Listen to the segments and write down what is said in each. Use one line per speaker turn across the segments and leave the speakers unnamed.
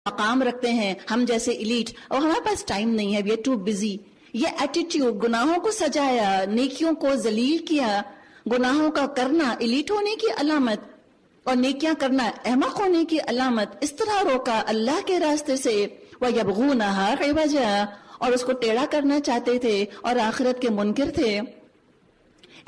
مقام رکھتے ہیں ہم جیسے ایلیٹ، اور ہمارے پاس ٹائم نہیں ہے، وی آر ٹو بزی. یہ ایٹیٹیوڈ، گناہوں کو سجایا، نیکیوں کو ذلیل کیا. گناہوں کا کرنا ایلیٹ ہونے کی علامت اور نیکیاں کرنا احمق ہونے کی علامت. اس طرح روکا اللہ کے راستے سے. وَيَبْغُونَهَا عِوَجًا، اور اس کو ٹیڑھا کرنا چاہتے تھے اور آخرت کے منکر تھے.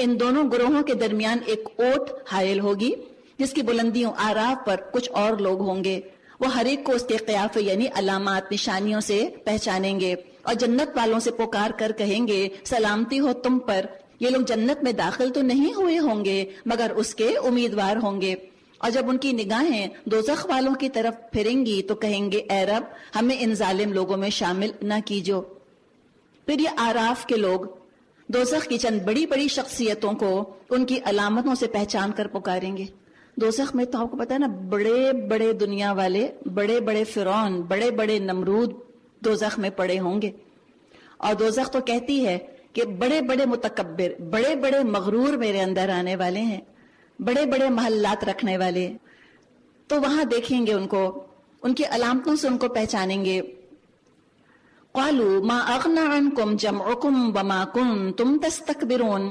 ان دونوں گروہوں کے درمیان ایک اوٹ حائل ہوگی جس کی بلندیوں آراف پر کچھ اور لوگ ہوں گے. وہ ہر ایک کو اس کے قیافے یعنی علامات، نشانیوں سے پہچانیں گے اور جنت والوں سے پکار کر کہیں گے سلامتی ہو تم پر. یہ لوگ جنت میں داخل تو نہیں ہوئے ہوں گے مگر اس کے امیدوار ہوں گے. اور جب ان کی نگاہیں دوزخ والوں کی طرف پھریں گی تو کہیں گے اے رب ہمیں ان ظالم لوگوں میں شامل نہ کیجو. پھر یہ آراف کے لوگ دوزخ کی چند بڑی بڑی شخصیتوں کو ان کی علامتوں سے پہچان کر پکاریں گے. دوزخ میں تو آپ کو پتا ہے نا، بڑے بڑے دنیا والے، بڑے بڑے فرعون، بڑے بڑے نمرود دوزخ میں پڑے ہوں گے. اور دوزخ تو کہتی ہے کہ بڑے بڑے متکبر، بڑے بڑے مغرور میرے اندر آنے والے ہیں، بڑے بڑے محلات رکھنے والے. تو وہاں دیکھیں گے ان کو، ان کی علامتوں سے ان کو پہچانیں گے. قالوا ما اغنى عنكم جمعكم وما كنتم تستكبرون،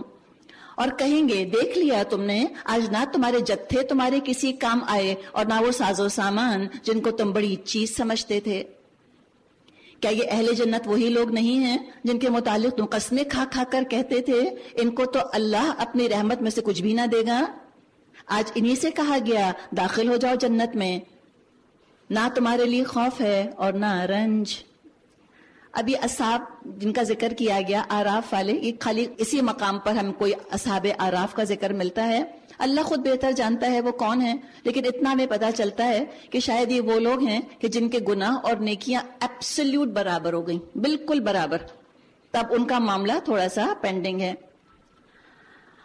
اور کہیں گے دیکھ لیا تم نے، آج نہ تمہارے جتھے تمہارے کسی کام آئے اور نہ وہ ساز و سامان جن کو تم بڑی چیز سمجھتے تھے. کیا یہ اہل جنت وہی لوگ نہیں ہیں جن کے متعلق تم قسمیں کھا کھا کر کہتے تھے ان کو تو اللہ اپنی رحمت میں سے کچھ بھی نہ دے گا؟ آج انہی سے کہا گیا داخل ہو جاؤ جنت میں، نہ تمہارے لیے خوف ہے اور نہ رنج. ابھی اصحاب جن کا ذکر کیا گیا آراف والے، یہ خالی اسی مقام پر ہم کوئی اصحاب آراف کا ذکر ملتا ہے. اللہ خود بہتر جانتا ہے وہ کون ہے، لیکن اتنا ہمیں پتا چلتا ہے کہ شاید یہ وہ لوگ ہیں کہ جن کے گناہ اور نیکیاں ایبسلیوٹ برابر ہو گئیں، بالکل برابر. تب ان کا معاملہ تھوڑا سا پینڈنگ ہے.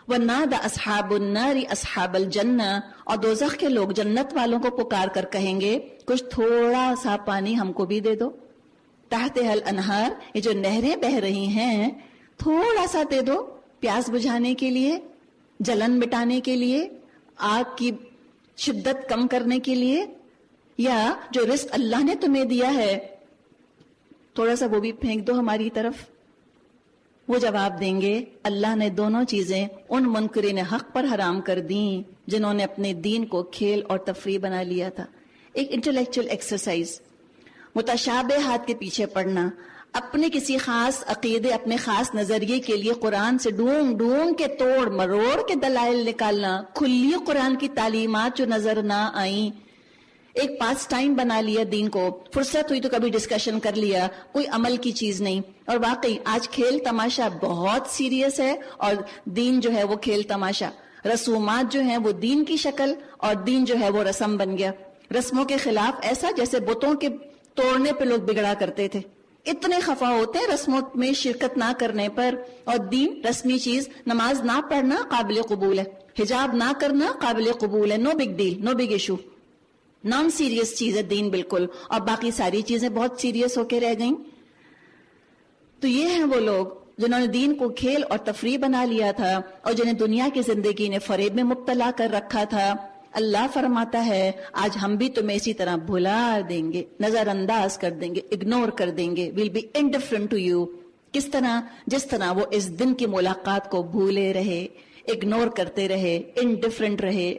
وَنَادَ أَصْحَابُ النَّارِ أَصْحَابَ الْجَنَّةِ، اور دوزخ کے لوگ جنت والوں کو پکار کر کہیں گے کچھ تھوڑا سا پانی ہم کو بھی دے دو. تحتها الانہار، یہ جو نہریں بہ رہی ہیں تھوڑا سا دے دو، پیاس بجھانے کے لیے، جلن مٹانے کے لیے، آگ کی شدت کم کرنے کے لیے، یا جو رزق اللہ نے تمہیں دیا ہے تھوڑا سا وہ بھی پھینک دو ہماری طرف. وہ جواب دیں گے اللہ نے دونوں چیزیں ان منکرین حق پر حرام کر دیں جنہوں نے اپنے دین کو کھیل اور تفریح بنا لیا تھا. ایک انٹلیکچوئل ایکسرسائز، متشابہات کے پیچھے پڑنا، اپنے کسی خاص عقیدے، اپنے خاص نظریے کے لیے قرآن سے ڈھونڈ ڈھونڈ کے توڑ مروڑ کے دلائل نکالنا، کھلی قرآن کی تعلیمات جو نظر نہ آئیں، ایک پاس ٹائم بنا لیا دین کو، فرصت ہوئی تو کبھی ڈسکشن کر لیا، کوئی عمل کی چیز نہیں. اور واقعی آج کھیل تماشا بہت سیریس ہے، اور دین جو ہے وہ کھیل تماشا، رسومات جو ہیں وہ دین کی شکل اور دین جو ہے وہ رسم بن گیا. رسموں کے خلاف ایسا جیسے بتوں کے توڑنے پہ لوگ بگڑا کرتے تھے، اتنے خفا ہوتے ہیں رسموں میں شرکت نہ کرنے پر. اور دین رسمی چیز، نماز نہ پڑھنا قابل قبول ہے، حجاب نہ کرنا قابل قبول ہے، نو بگ ڈیل، نو بگ ایشو، نان سیریس چیز ہے دین بالکل. اور باقی ساری چیزیں بہت سیریس ہو کے رہ گئیں. تو یہ ہیں وہ لوگ جنہوں نے دین کو کھیل اور تفریح بنا لیا تھا اور جنہیں دنیا کی زندگی نے فریب میں مبتلا کر رکھا تھا. اللہ فرماتا ہے آج ہم بھی تمہیں اسی طرح بھلا دیں گے، نظر انداز کر دیں گے، اگنور کر دیں گے. we'll be indifferent to you. کس طرح؟ جس طرح وہ اس دن کی ملاقات کو بھولے رہے، اگنور کرتے رہے، انڈیفرنٹ رہے.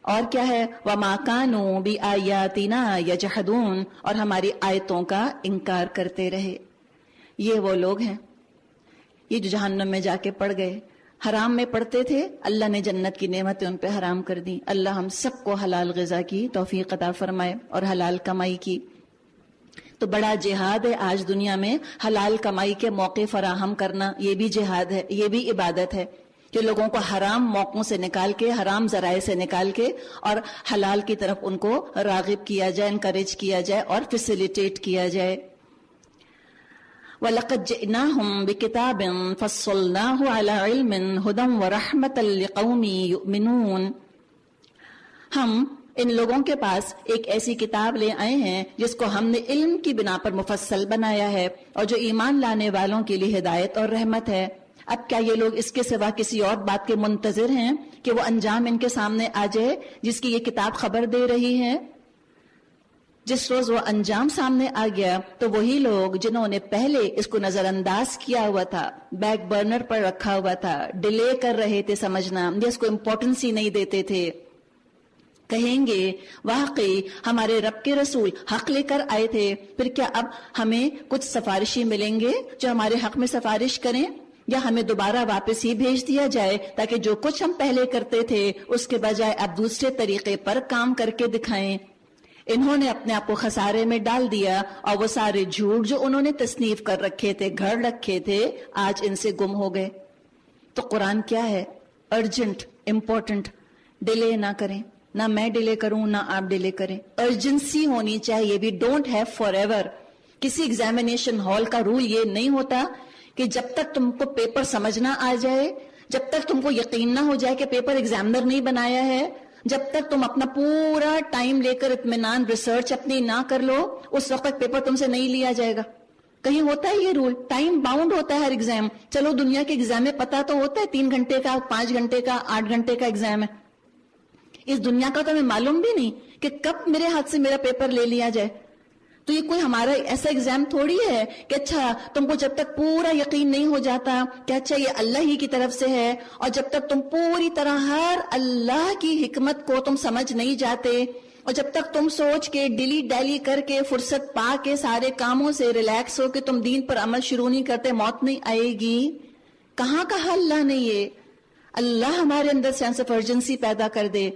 اور کیا ہے؟ وَمَا كَانُوا بِآيَاتِنَا يَجْحَدُونَ، اور ہماری آیتوں کا انکار کرتے رہے. یہ وہ لوگ ہیں یہ جو جہنم میں جا کے پڑ گئے. حرام میں پڑتے تھے، اللہ نے جنت کی نعمتیں ان پہ حرام کر دی. اللہ ہم سب کو حلال غذا کی توفیق عطا فرمائے اور حلال کمائی کی. تو بڑا جہاد ہے آج دنیا میں حلال کمائی کے موقع فراہم کرنا. یہ بھی جہاد ہے، یہ بھی عبادت ہے کہ لوگوں کو حرام موقعوں سے نکال کے، حرام ذرائع سے نکال کے اور حلال کی طرف ان کو راغب کیا جائے، انکریج کیا جائے اور فیسیلیٹیٹ کیا جائے. وَلَقَدْ جِئْنَاهُمْ بِكِتَابٍ فَصَّلْنَاهُ عَلَى عِلْمٍ هُدًى وَرَحْمَةً لِقَوْمٍ يُؤْمِنُونَ. ہم ان لوگوں کے پاس ایک ایسی کتاب لے آئے ہیں جس کو ہم نے علم کی بنا پر مفصل بنایا ہے اور جو ایمان لانے والوں کے لیے ہدایت اور رحمت ہے. اب کیا یہ لوگ اس کے سوا کسی اور بات کے منتظر ہیں کہ وہ انجام ان کے سامنے آ جائے جس کی یہ کتاب خبر دے رہی ہے؟ جس روز وہ انجام سامنے آ گیا تو وہی لوگ جنہوں نے پہلے اس کو نظر انداز کیا ہوا تھا، بیک برنر پر رکھا ہوا تھا، ڈیلے کر رہے تھے سمجھنا، یا اس کو امپورٹنس ہی نہیں دیتے تھے، کہیں گے واقعی ہمارے رب کے رسول حق لے کر آئے تھے، پھر کیا اب ہمیں کچھ سفارشی ملیں گے جو ہمارے حق میں سفارش کریں، یا ہمیں دوبارہ واپس ہی بھیج دیا جائے تاکہ جو کچھ ہم پہلے کرتے تھے اس کے بجائے اب دوسرے طریقے پر کام کر کے دکھائیں۔ انہوں نے اپنے آپ کو خسارے میں ڈال دیا اور وہ سارے جھوٹ جو انہوں نے تصنیف کر رکھے تھے، گھڑ رکھے تھے، آج ان سے گم ہو گئے۔ تو قرآن کیا ہے؟ ارجنٹ، امپورٹنٹ، ڈیلے نہ کریں، نہ میں ڈیلے کروں نہ آپ ڈیلے کریں، ارجنسی ہونی چاہیے۔ وی ڈونٹ ہیو فار ایور۔ کسی ایگزامینیشن ہال کا رول یہ نہیں ہوتا کہ جب تک تم کو پیپر سمجھنا آ جائے، جب تک تم کو یقین نہ ہو جائے کہ پیپر ایگزامنر نہیں بنایا ہے، جب تک تم اپنا پورا ٹائم لے کر اطمینان ریسرچ اپنی نہ کر لو، اس وقت تک پیپر تم سے نہیں لیا جائے گا۔ کہیں ہوتا ہے یہ رول؟ ٹائم باؤنڈ ہوتا ہے ہر ایگزام۔ چلو دنیا کے ایگزام میں پتا تو ہوتا ہے 3 گھنٹے کا، 5 گھنٹے کا، 8 گھنٹے کا ایگزام ہے۔ اس دنیا کا تو ہمیں معلوم بھی نہیں کہ کب میرے ہاتھ سے میرا پیپر لے لیا جائے۔ تو یہ کوئی ہمارا ایسا ایگزام تھوڑی ہے کہ اچھا تم کو جب تک پورا یقین نہیں ہو جاتا کہ اچھا یہ اللہ ہی کی طرف سے ہے، اور جب تک تم پوری طرح ہر اللہ کی حکمت کو تم سمجھ نہیں جاتے، اور جب تک تم سوچ کے ڈیلی ڈیلی کر کے فرصت پا کے سارے کاموں سے ریلیکس ہو کے تم دین پر عمل شروع نہیں کرتے، موت نہیں آئے گی۔ کہاں کہا اللہ نے یہ؟ اللہ ہمارے اندر سینس آف ارجنسی پیدا کر دے،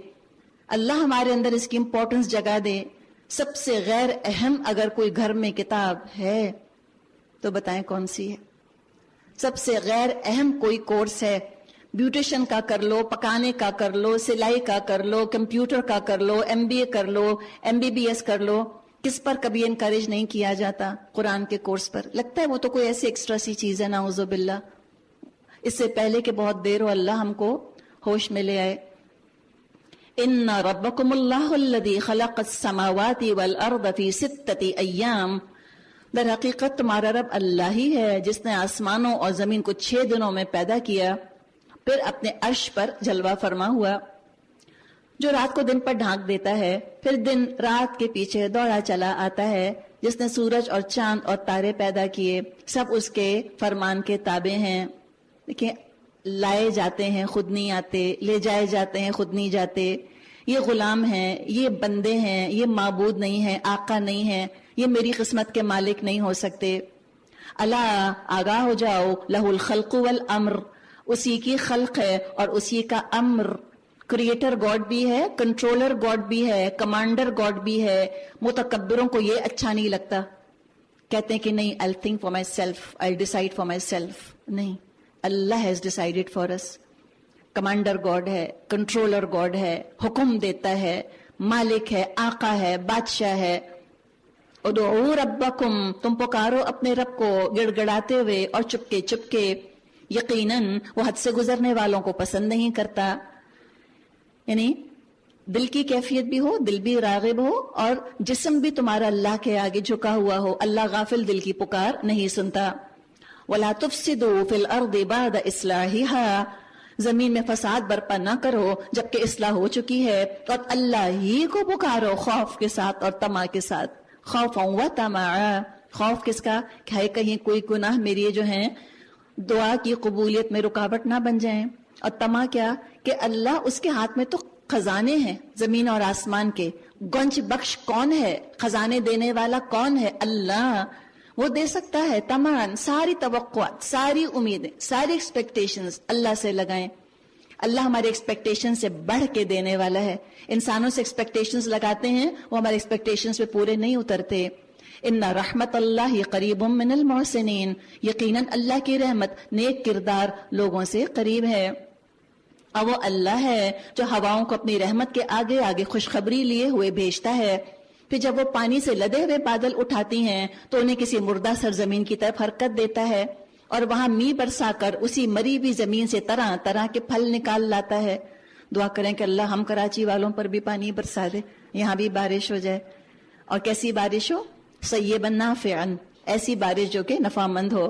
اللہ ہمارے اندر اس کی امپورٹنس جگا دے۔ سب سے غیر اہم اگر کوئی گھر میں کتاب ہے تو بتائیں کون سی ہے؟ سب سے غیر اہم کوئی کورس ہے؟ بیوٹیشن کا کر لو، پکانے کا کر لو، سلائی کا کر لو، کمپیوٹر کا کر لو، MBA کر لو، MBBS کر لو، کس پر کبھی انکریج نہیں کیا جاتا؟ قرآن کے کورس پر۔ لگتا ہے وہ تو کوئی ایسی ایکسٹرا سی چیز ہے، نعوذ باللہ۔ اس سے پہلے کہ بہت دیر ہو اللہ ہم کو ہوش میں لے آئے۔ ان ربکم اللہ الذی خلق السماوات والارض فی 6 ایام، در حقیقت تمہارا رب اللہ ہی ہے جس نے آسمانوں اور زمین کو 6 دنوں میں پیدا کیا، پھر اپنے عرش پر جلوہ فرما ہوا، جو رات کو دن پر ڈھانک دیتا ہے، پھر دن رات کے پیچھے دوڑا چلا آتا ہے، جس نے سورج اور چاند اور تارے پیدا کیے، سب اس کے فرمان کے تابع ہیں۔ دیکھیں، لائے جاتے ہیں خود نہیں آتے، لے جائے جاتے ہیں خود نہیں جاتے، یہ غلام ہیں، یہ بندے ہیں، یہ معبود نہیں ہیں، آقا نہیں ہیں، یہ میری قسمت کے مالک نہیں ہو سکتے۔ الا، آگاہ ہو جاؤ، لہ الخلق والامر، اسی کی خلق ہے اور اسی کا امر۔ کریٹر گاڈ بھی ہے، کنٹرولر گاڈ بھی ہے، کمانڈر گاڈ بھی ہے۔ متکبروں کو یہ اچھا نہیں لگتا، کہتے ہیں کہ نہیں، I'll think for myself, I'll decide for myself۔ نہیں، اللہ has decided for us۔ Commander God ہے، کنٹرولر گاڈ ہے، حکم دیتا ہے، مالک ہے، آقا ہے، بادشاہ ہے۔ ادعوا ربکم، تم پکارو اپنے رب کو گڑ گڑاتے ہوئے اور چپکے چپکے، یقیناً وہ حد سے گزرنے والوں کو پسند نہیں کرتا۔ یعنی دل کی کیفیت بھی ہو، دل بھی راغب ہو، اور جسم بھی تمہارا اللہ کے آگے جھکا ہوا ہو، اللہ غافل دل کی پکار نہیں سنتا۔ وَلَا تُفْسِدُوا فِي الْأَرْضِ بَعْدَ إِصْلَاحِهَا، زمین میں فساد برپا نہ کرو جبکہ اصلاح ہو چکی ہے، اور اللہ ہی کو پکارو خوف کے ساتھ اور طمع کے ساتھ۔ خوف و طمع، خوف کس کا؟ کہ کہیں کوئی گناہ میری جو ہیں دعا کی قبولیت میں رکاوٹ نہ بن جائیں، اور طمع کیا کہ اللہ، اس کے ہاتھ میں تو خزانے ہیں زمین اور آسمان کے، گنج بخش کون ہے؟ خزانے دینے والا کون ہے؟ اللہ، وہ دے سکتا ہے۔ تمام ساری توقعات، ساری امیدیں، ساری ایکسپیکٹیشنز اللہ سے لگائیں۔ اللہ ہمارے ایکسپیکٹیشن سے بڑھ کے دینے والا ہے۔ انسانوں سے ایکسپیکٹیشنز لگاتے ہیں، وہ ہمارے ایکسپیکٹیشنز پہ پورے نہیں اترتے۔ ان رحمت اللہ قریب من المحسنین، یقیناً اللہ کی رحمت نیک کردار لوگوں سے قریب ہے۔ اور وہ اللہ ہے جو ہواؤں کو اپنی رحمت کے آگے آگے خوشخبری لیے ہوئے بھیجتا ہے، پھر جب وہ پانی سے لدے ہوئے بادل اٹھاتی ہیں تو انہیں کسی مردہ سرزمین کی طرف حرکت دیتا ہے، اور وہاں می برسا کر اسی مری ہوئی زمین سے طرح طرح کے پھل نکال لاتا ہے۔ دعا کریں کہ اللہ ہم کراچی والوں پر بھی پانی برسا دے، یہاں بھی بارش ہو جائے، اور کیسی بارش ہو؟ صیبا نافعا، ایسی بارش جو کہ نفع مند ہو۔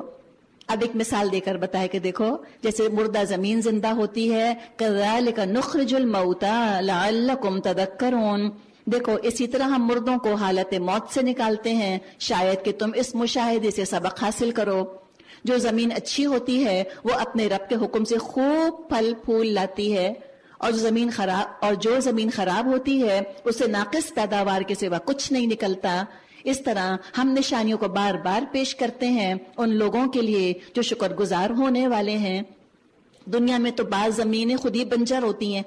اب ایک مثال دے کر بتائے کہ دیکھو، جیسے مردہ زمین زندہ ہوتی ہے، کذالک نخرج الموتى لعلکم تذکرون، دیکھو اسی طرح ہم مردوں کو حالت موت سے نکالتے ہیں، شاید کہ تم اس مشاہدے سے سبق حاصل کرو۔ جو زمین اچھی ہوتی ہے وہ اپنے رب کے حکم سے خوب پھل پھول لاتی ہے، اور جو زمین خراب ہوتی ہے اسے ناقص پیداوار کے سوا کچھ نہیں نکلتا۔ اس طرح ہم نشانیوں کو بار بار پیش کرتے ہیں ان لوگوں کے لیے جو شکر گزار ہونے والے ہیں۔ دنیا میں تو بعض زمینیں خود ہی بنجر ہوتی ہیں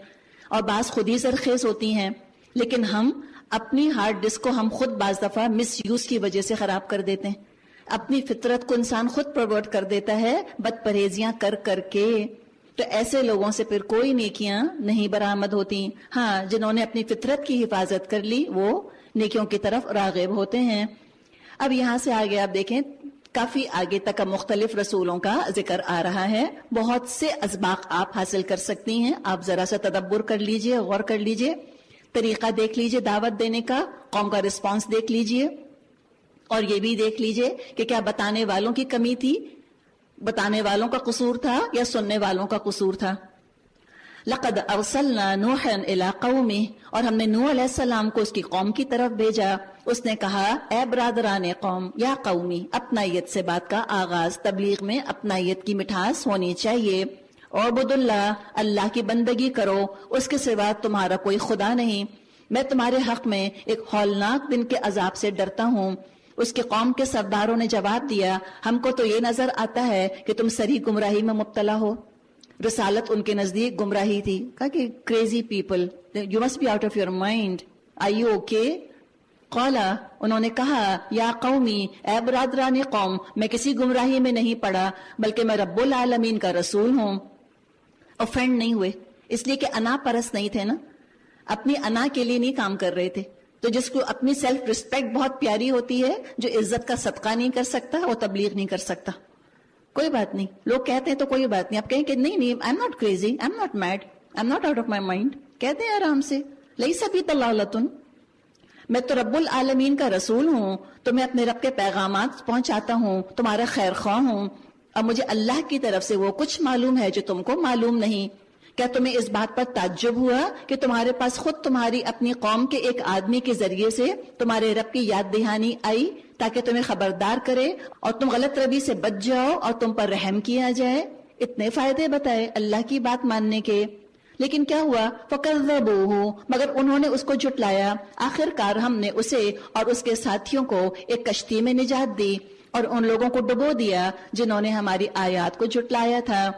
اور بعض خود ہی زرخیز ہوتی ہیں، لیکن ہم اپنی ہارڈ ڈسک کو ہم خود بعض دفعہ مس یوز کی وجہ سے خراب کر دیتے ہیں۔ اپنی فطرت کو انسان خود پرورٹ کر دیتا ہے بد پرہیزیاں کر کر کے۔ تو ایسے لوگوں سے پھر کوئی نیکیاں نہیں برآمد ہوتی۔ ہاں، جنہوں نے اپنی فطرت کی حفاظت کر لی وہ نیکیوں کی طرف راغب ہوتے ہیں۔ اب یہاں سے آگے آپ دیکھیں، کافی آگے تک مختلف رسولوں کا ذکر آ رہا ہے، بہت سے اسباق آپ حاصل کر سکتی ہیں۔ آپ ذرا سا تدبر کر لیجئے، غور کر لیجئے، طریقہ دیکھ لیجئے دعوت دینے کا، قوم کا رسپانس دیکھ لیجئے، اور یہ بھی دیکھ لیجئے کہ کیا بتانے والوں کی کمی تھی، بتانے والوں کا قصور تھا یا سننے والوں کا قصور تھا۔ لقد ارسلنا نوحا الى قومه، اور ہم نے نوح علیہ السلام کو اس کی قوم کی طرف بھیجا۔ اس نے کہا، اے برادران قوم، یا قومی، اپنائیت سے بات کا آغاز، تبلیغ میں اپنائیت کی مٹھاس ہونی چاہیے۔ اعبدوا اللہ، اللہ کی بندگی کرو، اس کے سوا تمہارا کوئی خدا نہیں۔ میں تمہارے حق میں ایک ہولناک دن کے عذاب سے ڈرتا ہوں۔ اس کے قوم کے سرداروں نے جواب دیا، ہم کو تو یہ نظر آتا ہے کہ تم سری گمراہی میں مبتلا ہو۔ رسالت ان کے نزدیک گمراہی تھی۔ کہا کہ crazy people, you must be out of your mind, are you okay? قالا، انہوں نے کہا، یا قومی، اے برادران قوم، میں کسی گمراہی میں نہیں پڑا بلکہ میں رب العالمین کا رسول ہوں۔ اوفینڈ نہیں ہوئے، اس لیے کہ انا پرست نہیں تھے نا، اپنی انا کے لیے نہیں کام کر رہے تھے۔ تو جس کو اپنی سیلف ریسپیکٹ بہت پیاری ہوتی ہے، جو عزت کا صدقہ نہیں کر سکتا وہ تبلیغ نہیں کر سکتا۔ کوئی بات نہیں، لوگ کہتے ہیں تو کوئی بات نہیں، آپ کہیں کہ نہیں I am not crazy, I am not made, I am not out of my mind, کہتے ہیں آرام سے، لیس بی ضلالۃ، میں تو رب العالمین کا رسول ہوں، تو میں اپنے رب کے پیغامات پہنچاتا ہوں، تمہارا خیر خواہ ہوں، اور مجھے اللہ کی طرف سے وہ کچھ معلوم ہے جو تم کو معلوم نہیں۔ کیا تمہیں اس بات پر تعجب ہوا کہ تمہارے پاس خود تمہاری اپنی قوم کے ایک آدمی کے ذریعے سے تمہارے رب کی یاد دہانی آئی تاکہ تمہیں خبردار کرے اور تم غلط روی سے بچ جاؤ اور تم پر رحم کیا جائے؟ اتنے فائدے بتائے اللہ کی بات ماننے کے، لیکن کیا ہوا؟ فَكَذَّبُوهُ، مگر انہوں نے اس کو جھٹلایا۔ آخر کار ہم نے اسے اور اس کے ساتھیوں کو ایک کشتی میں نجات دی اور ان لوگوں کو ڈبو دیا جنہوں نے ہماری آیات کو جھٹلایا تھا۔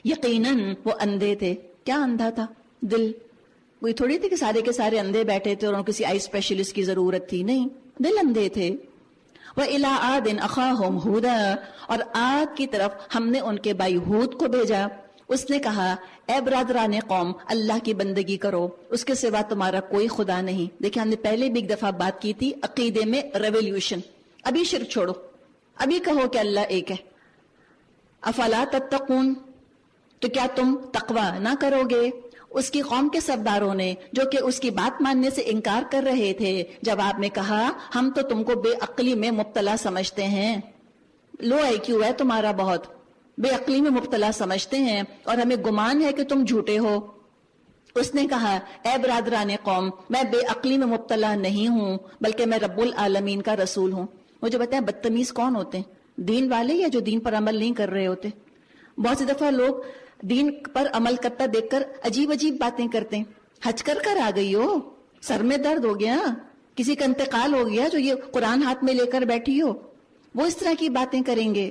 یقیناً وہ اندھے تھے۔ کیا اندھا تھا؟ دل۔ کوئی تھوڑی تھی کہ سارے کے سارے اندھے بیٹھے تھے اور ان کو کسی آئی اسپیشلسٹ کی ضرورت تھی، نہیں، دل اندھے تھے۔ وَإِلَىٰ عَادٍ أَخَاهُمْ هُودًا، اور عاد کی طرف ہم نے ان کے بھائی ہود کو بھیجا۔ اس نے کہا، اے برادران قوم، اللہ کی بندگی کرو، اس کے سوا تمہارا کوئی خدا نہیں۔ دیکھیں، ہم نے پہلے بھی ایک دفعہ بات کی تھی عقیدے میں ریولیوشن۔ ابھی شرک چھوڑو، ابھی کہو کہ اللہ ایک ہے۔ افلا تتقون، تو کیا تم تقوی نہ کرو گے؟ اس کی قوم کے سرداروں نے، جو کہ اس کی بات ماننے سے انکار کر رہے تھے، جواب میں کہا، ہم تو تم کو بے عقلی میں مبتلا سمجھتے ہیں، لو آئی کیو ہے تمہارا بہت، بے عقلی میں مبتلا سمجھتے ہیں اور ہمیں گمان ہے کہ تم جھوٹے ہو۔ اس نے کہا، اے برادران قوم، میں بے عقلی میں مبتلا نہیں ہوں بلکہ میں رب العالمین کا رسول ہوں۔ مجھے بتائیں بدتمیز کون ہوتے ہیں؟ دین والے یا جو دین پر عمل نہیں کر رہے ہوتے؟ بہت سی دفعہ لوگ دین پر عمل کرتا دیکھ کر عجیب عجیب باتیں کرتے ہیں۔ حج کر کر آ گئی ہو، سر میں درد ہو گیا، کسی کا انتقال ہو گیا جو یہ قرآن ہاتھ میں لے کر بیٹھی ہو، وہ اس طرح کی باتیں کریں گے۔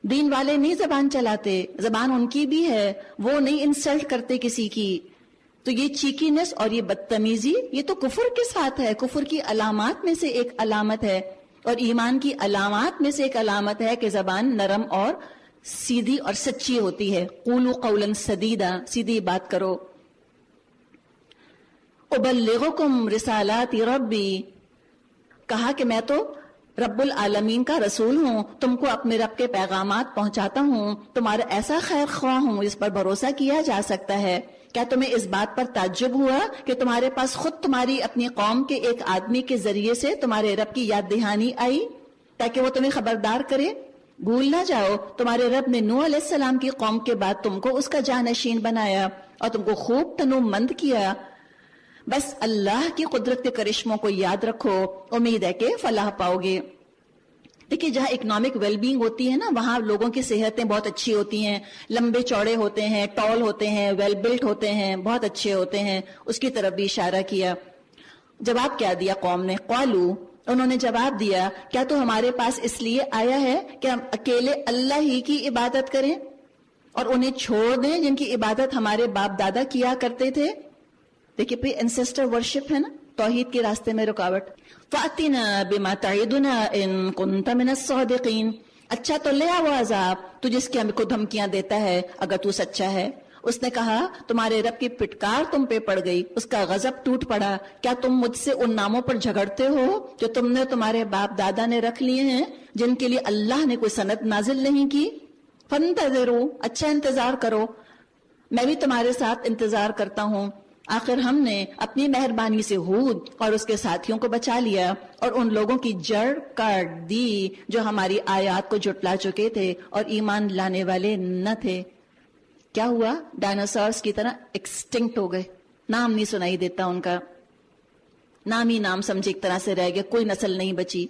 دین والے نہیں زبان چلاتے، زبان ان کی بھی ہے، وہ نہیں انسلٹ کرتے کسی کی۔ تو یہ چیکینس اور یہ بدتمیزی، یہ تو کفر کے ساتھ ہے، کفر کی علامات میں سے ایک علامت ہے، اور ایمان کی علامات میں سے ایک علامت ہے کہ زبان نرم اور سیدھی اور سچی ہوتی ہے۔ قولوا قولا سدیدا، سیدھی بات کرو۔ ابلغکم رسالات ربی، کہا کہ میں تو رب العالمین کا رسول ہوں، تم کو اپنے رب کے پیغامات پہنچاتا ہوں، تمہارا ایسا خیر خواہ ہوں جس پر بھروسہ کیا جا سکتا ہے۔ کیا تمہیں اس بات پر تعجب ہوا کہ تمہارے پاس خود تمہاری اپنی قوم کے ایک آدمی کے ذریعے سے تمہارے رب کی یاد دہانی آئی تاکہ وہ تمہیں خبردار کرے؟ بھول نہ جاؤ، تمہارے رب نے نوح علیہ السلام کی قوم کے بعد تم کو اس کا جانشین بنایا اور تم کو خوب تنوع مند کیا۔ بس اللہ کی قدرت کے کرشموں کو یاد رکھو، امید ہے کہ فلاح پاؤ گے۔ دیکھیے جہاں اکنامک ویل بینگ ہوتی ہے نا، وہاں لوگوں کی صحتیں بہت اچھی ہوتی ہیں، لمبے چوڑے ہوتے ہیں، ٹال ہوتے ہیں، ویل بلٹ ہوتے ہیں، بہت اچھے ہوتے ہیں، اس کی طرف بھی اشارہ کیا۔ جواب کیا دیا قوم نے؟ قالو، انہوں نے جواب دیا، کیا تو ہمارے پاس اس لیے آیا ہے کہ ہم اکیلے اللہ ہی کی عبادت کریں اور انہیں چھوڑ دیں جن کی عبادت ہمارے باپ دادا کیا کرتے تھے؟ دیکھیے پھر انسیسٹر ورشپ ہے نا، توحید کے راستے میں رکاوٹ۔ فَأْتِنَا بِمَا تَعِدُنَا إِن كُنْتَ مِنَ الصَّادِقِينَ، اچھا تو لے آؤ عذاب تو جس کی ہم کو دھمکیاں دیتا ہے اگر تو سچا ہے۔ اس نے کہا تمہارے رب کی پٹکار تم پہ پڑ گئی، اس کا غضب ٹوٹ پڑا، کیا تم مجھ سے ان ناموں پر جھگڑتے ہو جو تم نے تمہارے باپ دادا نے رکھ لیے ہیں جن کے لیے اللہ نے کوئی سند نازل نہیں کی؟ فَانْتَظِرُوا، اچھا انتظار کرو، میں بھی تمہارے ساتھ انتظار کرتا ہوں۔ آخر ہم نے اپنی مہربانی سے ہود اور اس کے ساتھیوں کو بچا لیا اور ان لوگوں کی جڑ کاٹ دی جو ہماری آیات کو جھٹلا چکے تھے اور ایمان لانے والے نہ تھے۔ کیا ہوا؟ ڈائناسورس کی طرح ایکسٹنکٹ ہو گئے، نام نہیں سنائی دیتا ان کا، نام ہی نام سمجھے ایک طرح سے رہ گئے، کوئی نسل نہیں بچی۔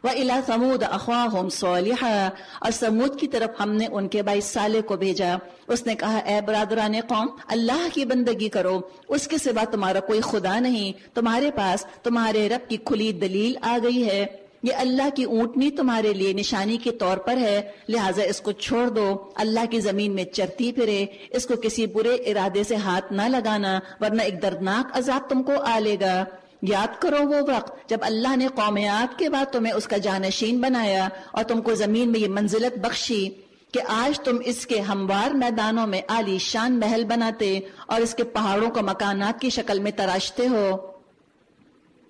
وَإِلَىٰ ثَمُودَ أَخَاهُمْ صَالِحًا، اور سمود کی طرف ہم نے ان کے بھائی صالح کو بھیجا۔ اس نے کہا اے برادران قوم، اللہ کی بندگی کرو، اس کے سوا تمہارا کوئی خدا نہیں، تمہارے پاس تمہارے رب کی کھلی دلیل آ گئی ہے، یہ اللہ کی اونٹنی تمہارے لیے نشانی کے طور پر ہے، لہٰذا اس کو چھوڑ دو، اللہ کی زمین میں چرتی پھرے، اس کو کسی برے ارادے سے ہاتھ نہ لگانا ورنہ ایک دردناک عذاب تم کو آ لے گا۔ یاد کرو وہ وقت جب اللہ نے قوم عاد کے بعد تمہیں اس کا جانشین بنایا اور تم کو زمین میں یہ منزلت بخشی کہ آج تم اس کے ہموار میدانوں میں عالی شان محل بناتے اور اس کے پہاڑوں کو مکانات کی شکل میں تراشتے ہو۔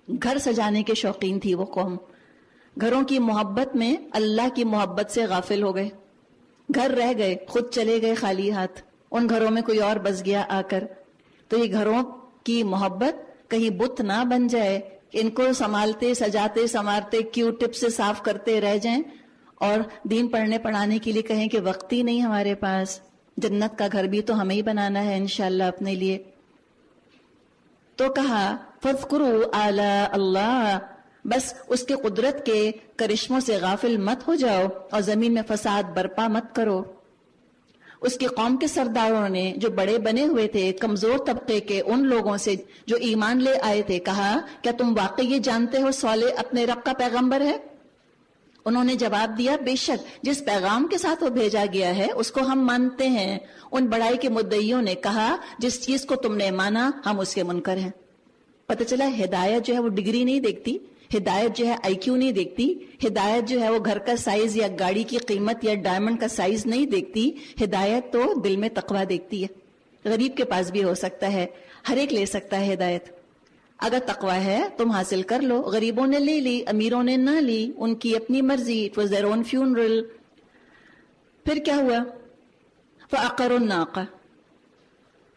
گھر سجانے کے شوقین تھی وہ قوم، گھروں کی محبت میں اللہ کی محبت سے غافل ہو گئے، گھر رہ گئے، خود چلے گئے خالی ہاتھ، ان گھروں میں کوئی اور بس گیا آ کر۔ تو یہ گھروں کی محبت کہیں بت نہ بن جائے، ان کو سنبھالتے سجاتے سنوارتے کیو ٹپ سے صاف کرتے رہ جائیں اور دین پڑھنے پڑھانے کے لیے کہیں کہ وقت ہی نہیں ہمارے پاس، جنت کا گھر بھی تو ہمیں ہی بنانا ہے انشاءاللہ اپنے لیے۔ تو کہا فَاذْكُرُوا آلَاءَ اللَّهِ، بس اس کے قدرت کے کرشموں سے غافل مت ہو جاؤ اور زمین میں فساد برپا مت کرو۔ اس کی قوم کے سرداروں نے جو بڑے بنے ہوئے تھے کمزور طبقے کے ان لوگوں سے جو ایمان لے آئے تھے کہا کیا تم واقعی یہ جانتے ہو صالح اپنے رب کا پیغمبر ہے؟ انہوں نے جواب دیا بے شک جس پیغام کے ساتھ وہ بھیجا گیا ہے اس کو ہم مانتے ہیں۔ ان بڑائی کے مدعیوں نے کہا جس چیز کو تم نے مانا ہم اس کے منکر ہیں۔ پتہ چلا ہدایت جو ہے وہ ڈگری نہیں دیکھتی، ہدایت جو ہے آئی کیو نہیں دیکھتی، ہدایت جو ہے وہ گھر کا سائز یا گاڑی کی قیمت یا ڈائمنڈ کا سائز نہیں دیکھتی، ہدایت تو دل میں تقویٰ دیکھتی ہے۔ غریب کے پاس بھی ہو سکتا ہے، ہر ایک لے سکتا ہے ہدایت، اگر تقویٰ ہے تم حاصل کر لو۔ غریبوں نے لے لی، امیروں نے نہ لی، ان کی اپنی مرضی، it was there on funeral. پھر کیا ہوا؟ فَعَقَرُوا النَّاقَةَ،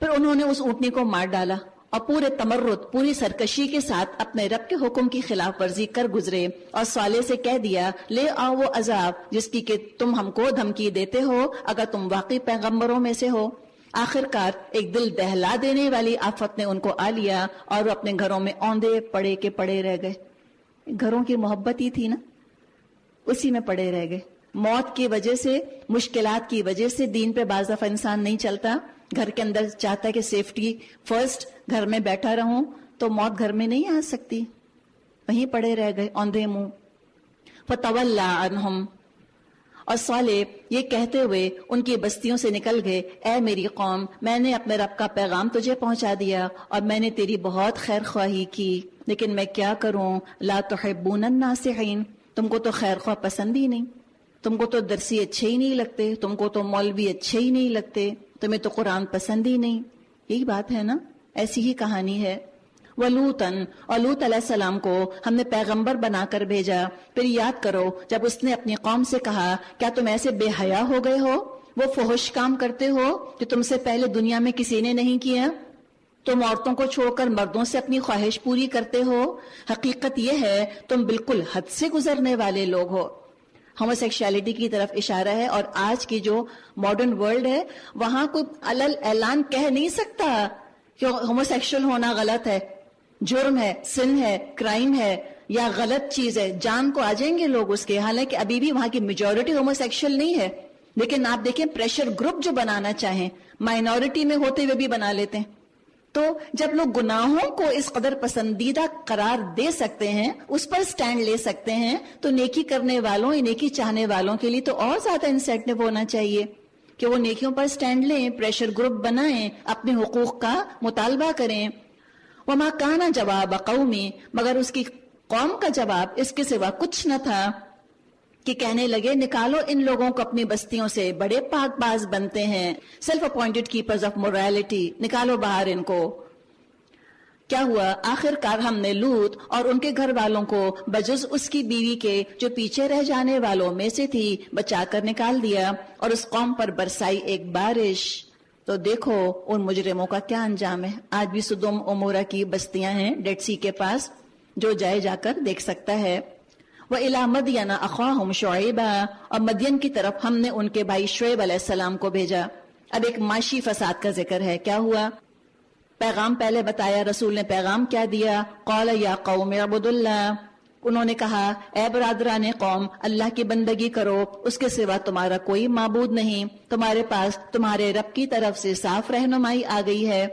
پھر انہوں نے اس اونٹنی کو مار ڈالا اور پورے تمرد پوری سرکشی کے ساتھ اپنے رب کے حکم کی خلاف ورزی کر گزرے اور صالح سے کہہ دیا لے آؤ وہ عذاب جس کی کہ تم ہم کو دھمکی دیتے ہو اگر تم واقعی پیغمبروں میں سے ہو۔ آخرکار ایک دل دہلا دینے والی آفت نے ان کو آ لیا اور وہ اپنے گھروں میں اوندے پڑے کے پڑے رہ گئے۔ گھروں کی محبت ہی تھی نا، اسی میں پڑے رہ گئے۔ موت کی وجہ سے، مشکلات کی وجہ سے دین پہ بعض دفعہ انسان نہیں چلتا، گھر کے اندر چاہتا ہے کہ سیفٹی فرسٹ، گھر میں بیٹھا رہوں، تو موت گھر میں نہیں آ سکتی، وہیں پڑے رہ گئے اوندے منہ۔ فَتَوَلَّى عَنْهُمْ، اور صالح یہ کہتے ہوئے ان کی بستیوں سے نکل گئے اے میری قوم میں نے اپنے رب کا پیغام تجھے پہنچا دیا اور میں نے تیری بہت خیر خواہی کی، لیکن میں کیا کروں، لا تحبون الناصحین، تم کو تو خیر خواہ پسند ہی نہیں، تم کو تو درسی اچھے ہی نہیں لگتے، تم کو تو مولوی اچھے ہی نہیں لگتے، تمہیں تو قرآن پسند ہی نہیں۔ یہی بات ہے نا، ایسی ہی کہانی ہے۔ وَلُوطًا، اور لوط علیہ السلام کو ہم نے پیغمبر بنا کر بھیجا۔ پھر یاد کرو جب اس نے اپنی قوم سے کہا کیا تم ایسے بے حیا ہو گئے ہو، وہ فحش کام کرتے ہو جو تم سے پہلے دنیا میں کسی نے نہیں کیا، تم عورتوں کو چھوڑ کر مردوں سے اپنی خواہش پوری کرتے ہو، حقیقت یہ ہے تم بالکل حد سے گزرنے والے لوگ ہو۔ ہومو سیکشولیٹی کی طرف اشارہ ہے، اور آج کی جو ماڈرن ورلڈ ہے وہاں کوئی علل اعلان کہہ نہیں سکتا کہ ہومو سیکشل ہونا غلط ہے، جرم ہے، سن ہے، کرائم ہے یا غلط چیز ہے، جان کو آ جائیں گے لوگ اس کے. حالانکہ ابھی بھی وہاں کی میجورٹی ہومو سیکشل نہیں ہے، لیکن آپ دیکھیں پریشر گروپ جو بنانا چاہیں مائنورٹی میں ہوتے ہوئے بھی بنا لیتے ہیں. تو جب لوگ گناہوں کو اس قدر پسندیدہ قرار دے سکتے ہیں، اس پر سٹینڈ لے سکتے ہیں، تو نیکی کرنے والوں، نیکی چاہنے والوں کے لیے تو اور زیادہ انسینٹیو ہونا چاہیے کہ وہ نیکیوں پر سٹینڈ لیں، پریشر گروپ بنائیں، اپنے حقوق کا مطالبہ کریں. وما کان جواب قومی، مگر اس کی قوم کا جواب اس کے سوا کچھ نہ تھا کہ کہنے لگے نکالو ان لوگوں کو اپنی بستیوں سے، بڑے پاک باز بنتے ہیں، self appointed keepers of morality, نکالو باہر ان کو. کیا ہوا؟ آخر کار ہم نے لوط اور ان کے گھر والوں کو بجز اس کی بیوی کے جو پیچھے رہ جانے والوں میں سے تھی بچا کر نکال دیا، اور اس قوم پر برسائی ایک بارش. تو دیکھو ان مجرموں کا کیا انجام ہے. آج بھی سدوم عمورہ کی بستیاں ہیں ڈیڈ سی کے پاس، جو جائے جا کر دیکھ سکتا ہے. وَإِلَى مَدْيَنَ أَخَاهُمْ شُعَيْبًا، اور مدین کی طرف ہم نے ان کے بھائی شعیب علیہ السلام کو بھیجا. اب ایک معاشی فساد کا ذکر ہے. کیا ہوا؟ پیغام پہلے بتایا، رسول نے پیغام کیا دیا؟ قَالَ يَا قَوْمِ اعْبُدُوا اللَّهَ، انہوں نے کہا اے برادران قوم اللہ کی بندگی کرو، اس کے سوا تمہارا کوئی معبود نہیں، تمہارے پاس تمہارے رب کی طرف سے صاف رہنمائی آ گئی ہے،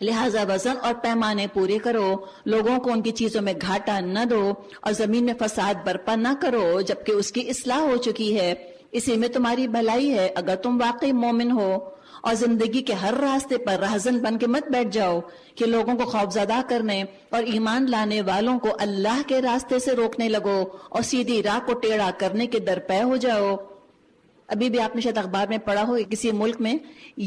لہذا وزن اور پیمانے پورے کرو، لوگوں کو ان کی چیزوں میں گھاٹا نہ دو، اور زمین میں فساد برپا نہ کرو جبکہ اس کی اصلاح ہو چکی ہے، اسی میں تمہاری بھلائی ہے اگر تم واقعی مومن ہو. اور زندگی کے ہر راستے پر رہزن بن کے مت بیٹھ جاؤ کہ لوگوں کو خوفزدہ کرنے اور ایمان لانے والوں کو اللہ کے راستے سے روکنے لگو اور سیدھی راہ کو ٹیڑھا کرنے کے درپے ہو جاؤ. ابھی بھی آپ نے شاید اخبار میں پڑھا ہو کسی ملک میں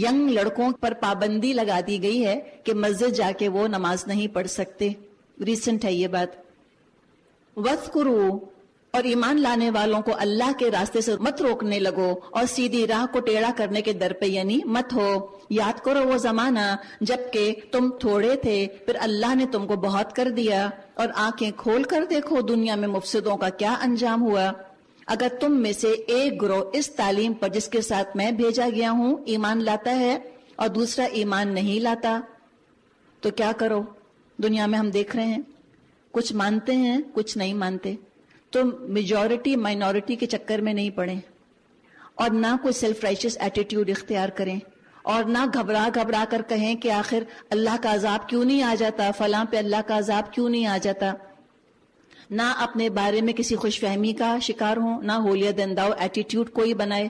ینگ لڑکوں پر پابندی لگا دی گئی ہے کہ مسجد جا کے وہ نماز نہیں پڑھ سکتے. ریسنٹ ہے یہ بات. وَاذْكُرُوا، اور ایمان لانے والوں کو اللہ کے راستے سے مت روکنے لگو اور سیدھی راہ کو ٹیڑھا کرنے کے در پہ یعنی مت ہو. یاد کرو وہ زمانہ جب کہ تم تھوڑے تھے، پھر اللہ نے تم کو بہت کر دیا، اور آنکھیں کھول کر دیکھو دنیا میں مفسدوں کا کیا انجام ہوا. اگر تم میں سے ایک گروہ اس تعلیم پر جس کے ساتھ میں بھیجا گیا ہوں ایمان لاتا ہے اور دوسرا ایمان نہیں لاتا، تو کیا کرو؟ دنیا میں ہم دیکھ رہے ہیں کچھ مانتے ہیں کچھ نہیں مانتے. تو میجورٹی مائنورٹی کے چکر میں نہیں پڑیں، اور نہ کوئی سیلف رائچس ایٹیٹیوڈ اختیار کریں، اور نہ گھبرا گھبرا کر کہیں کہ آخر اللہ کا عذاب کیوں نہیں آ جاتا، فلاں پہ اللہ کا عذاب کیوں نہیں آ جاتا. نہ اپنے بارے میں کسی خوش فہمی کا شکار ہوں، نہ ہولیا دنداؤ ایٹیٹیوڈ کوئی بنائے،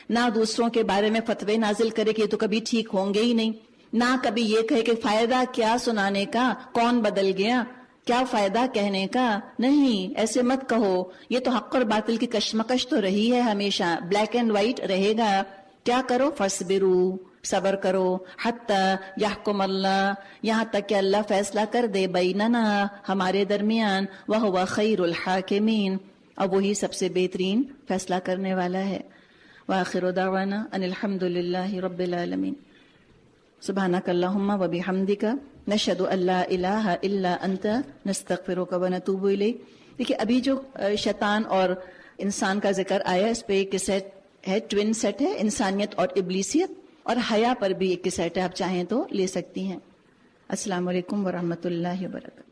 نہ دوسروں کے بارے میں فتوے نازل کرے کہ یہ تو کبھی ٹھیک ہوں گے ہی نہیں، نہ کبھی یہ کہے کہ فائدہ کیا سنانے کا، کون بدل گیا، کیا فائدہ کہنے کا. نہیں، ایسے مت کہو. یہ تو حق اور باطل کی کشمکش تو رہی ہے ہمیشہ، بلیک اینڈ وائٹ رہے گا. کیا کرو؟ فَاصْبِرُوا، صبر کرو، حَتَّى يَحْكُمَ اللَّهُ، یہاں تک کہ اللہ فیصلہ کر دے، بیننا، ہمارے درمیان، وَهُوَ خَيْرُ الْحَاكِمِينَ، اور وہی سب سے بہترین فیصلہ کرنے والا ہے. وآخر دعوانا ان الحمد للہ رب العالمین. سبحانک اللہم وبحمدک نشہد ان لا الہ الا انت نستغفرک ونتوب الیک. دیکھیے ابھی جو شیطان اور انسان کا ذکر آیا، اس پہ ایک سیٹ ہے، ٹوین سیٹ ہے، انسانیت اور ابلیسیت، اور حیا پر بھی ایک سیٹ ہے، آپ چاہیں تو لے سکتی ہیں. السلام علیکم ورحمۃ اللہ وبرکاتہ.